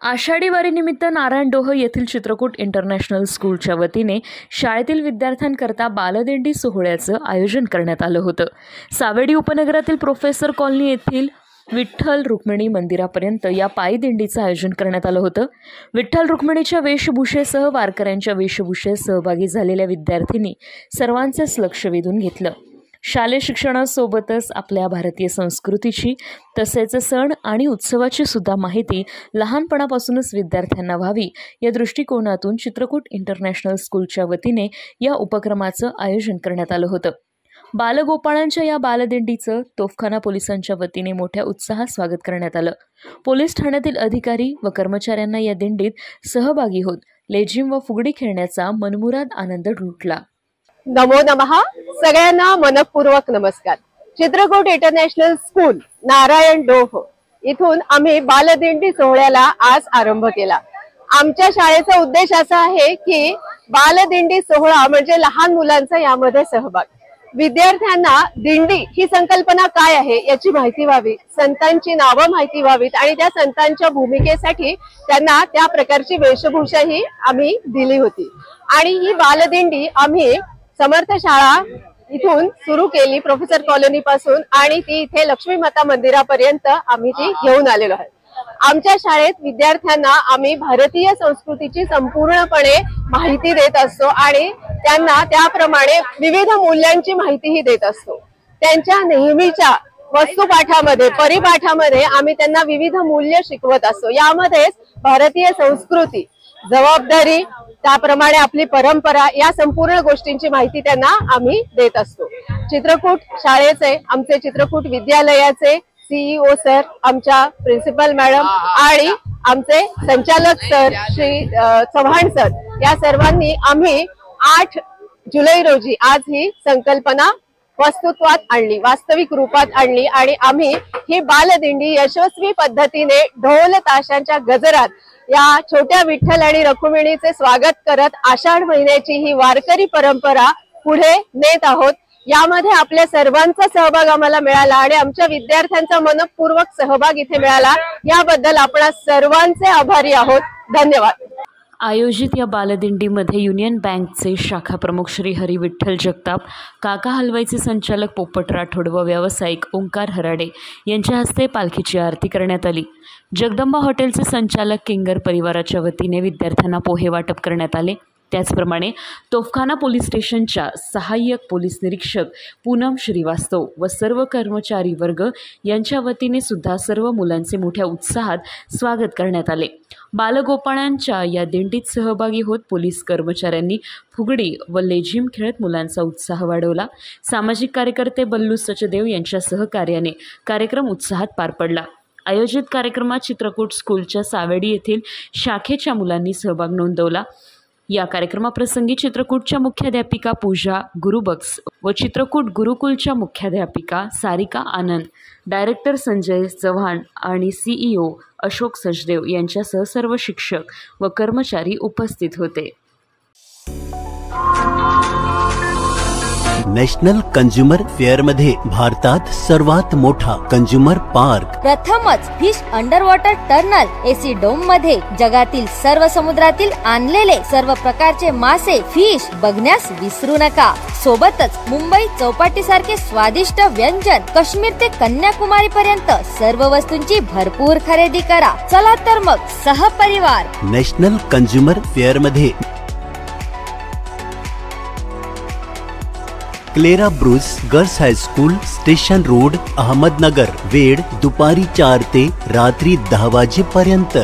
आषाढी वारीनिमित्त नारायण डोह येथील चित्रकूट इंटरनॅशनल स्कूलच्या वतीने शाळेतील विद्यार्थ्यांकरता बालदिंडी सोहळ्याचं आयोजन करण्यात आलं होतं। सावेडी उपनगरातील प्रोफेसर कॉलनी येथील विठ्ठल रुक्मिणी मंदिरापर्यंत या पायी दिंडीचं आयोजन करण्यात आलं होतं। विठ्ठल रुक्मिणीच्या वेशभूषेसह वारकऱ्यांच्या वेशभूषेत सहभागी झालेल्या विद्यार्थ्यांनी सर्वांचेच लक्ष वेधून घेतलं। शालेय शिक्षणासोबतच आपल्या भारतीय संस्कृतीची तसेच सण आणि उत्सवाची सुद्धा माहिती लहानपणापासूनच विद्यार्थ्यांना व्हावी या दृष्टिकोनातून चित्रकूट इंटरनॅशनल स्कूलच्या वतीने या उपक्रमाचं आयोजन करण्यात आलं होतं। बालगोपाळांच्या या बालदिंडीचं तोफखाना पोलिसांच्या वतीने मोठ्या उत्साहात स्वागत करण्यात आलं। पोलीस ठाण्यातील अधिकारी व कर्मचाऱ्यांना या दिंडीत सहभागी होत लेझिम व फुगडी खेळण्याचा मनमुराद आनंद लुटला। नमो नमः। सगळ्यांना मनपूर्वक नमस्कार। चित्रकूट इंटरनॅशनल स्कूल नारायण डोह इथून आम्ही बालदिंडी सोहळ्याला आज आरंभ केला। आमच्या शाळेचा उद्देश असा आहे की बालदिंडी सोहळा म्हणजे लहान मुलांचा यामध्ये सहभाग। विद्यार्थ्यांना दिंडी ही संकल्पना काय आहे याची माहिती व्हावी, संतांची नावं माहिती व्हावीत आणि त्या संतांच्या भूमिकेसाठी त्यांना त्या प्रकारची वेशभूषा ही आम्ही दिली होती। आणि ही बालदिंडी आम्ही समर्थ शाळा इथून सुरू केली प्रोफेसर कॉलनी पासून आणि ती इथे लक्ष्मी माता मंदिरापर्यंत आम्ही ती घेऊन आलेलो आहे। आमच्या शाळेत विद्यार्थ्यांना आम्ही भारतीय संस्कृतीची संपूर्णपणे माहिती देत असतो आणि त्यांना त्याप्रमाणे विविध मूल्यांची माहितीही देत असतो। त्यांच्या नेहमीच्या वस्तुपाठामध्ये परिपाठामध्ये आम्ही त्यांना विविध मूल्य शिकवत असतो। यामध्येच भारतीय संस्कृती, जबाबदारी, त्याप्रमाणे आपली परंपरा या संपूर्ण गोष्टींची माहिती त्यांना आम्ही देत असतो। चित्रकूट शाळेचे आमचे चित्रकूट विद्यालयाचे सीईओ सर, आमच्या प्रिन्सिपल मॅडम आणि आमचे संचालक सर श्री चव्हाण सर या सर्वांनी आम्ही 8 जुलै रोजी आज ही संकल्पना वस्तुत्वात आणली, वास्तविक रूपात आणली आणि आम्ही ही बालदिंडी यशस्वी पद्धतीने ढोल ताशांच्या गजरात या छोट्या विठ्ठल आणि रुक्मिणीचे स्वागत करत आषाढ महिन्याची ही वारकरी परंपरा पुढे नेत आहोत। यामध्ये आपल्या सर्वांचा सहभाग आम्हाला मिळाला आणि आमच्या विद्यार्थ्यांचा मनपूर्वक सहभाग इथे मिळाला, याबद्दल आपण सर्वांचे आभारी आहोत। धन्यवाद। आयोजित या बालदिंडीमध्ये युनियन बँकचे शाखा प्रमुख श्री हरी विठ्ठल जगताप, काका हलवाईचे संचालक पोपट राठोड व व्यावसायिक ओंकार हराडे यांच्या हस्ते पालखीची आरती करण्यात आली। जगदंबा हॉटेलचे संचालक किंगर परिवाराच्या वतीने विद्यार्थ्यांना पोहे वाटप करण्यात आले। त्याचप्रमाणे तोफखाना पोलीस स्टेशनच्या सहाय्यक पोलीस निरीक्षक पूनम श्रीवास्तव व सर्व कर्मचारी वर्ग यांच्या वतीने सुद्धा सर्व मुलांचे मोठ्या उत्साहात स्वागत करण्यात आले। बालगोपाळांच्या या दिंडीत सहभागी होत पोलीस कर्मचाऱ्यांनी फुगडी व लेझिम खेळत मुलांचा उत्साह वाढवला। सामाजिक कार्यकर्ते बल्लू सचदेव यांच्या सहकार्याने कार्यक्रम उत्साहात पार पडला। आयोजित कार्यक्रमात चित्रकूट स्कूलच्या सावेडी येथील शाखेच्या मुलांनी सहभाग नोंदवला। या कार्यक्रमाप्रसंगी चित्रकूटच्या मुख्याध्यापिका पूजा गुरुबक्स व चित्रकूट गुरुकुलच्या मुख्याध्यापिका सारिका आनंद, डायरेक्टर संजय चव्हाण आणि सीईओ अशोक सचदेव यांच्यासह सर्व शिक्षक व कर्मचारी उपस्थित होते। नॅशनल कंझ्युमर फेअर मध्ये भारतात सर्वात मोठा कंझ्युमर पार्क, प्रथमच fish under water tunnel AC dome मध्ये जगातील सर्व समुद्रातील आणलेले सर्व प्रकारचे मासे फिश बघण्यास विसरू नका। सोबतच मुंबई चौपाटी सारखे स्वादिष्ट व्यंजन काश्मीर ते कन्याकुमारी पर्यंत सर्व वस्तूंची भरपूर खरेदी करा। चला तर मग सहपरिवार नॅशनल कंझ्युमर फेअर मध्ये Clara Bruce girls high school, station road, Ahmednagar. वेळ दुपारी 4 ते रात्री 10 वाजेपर्यंत।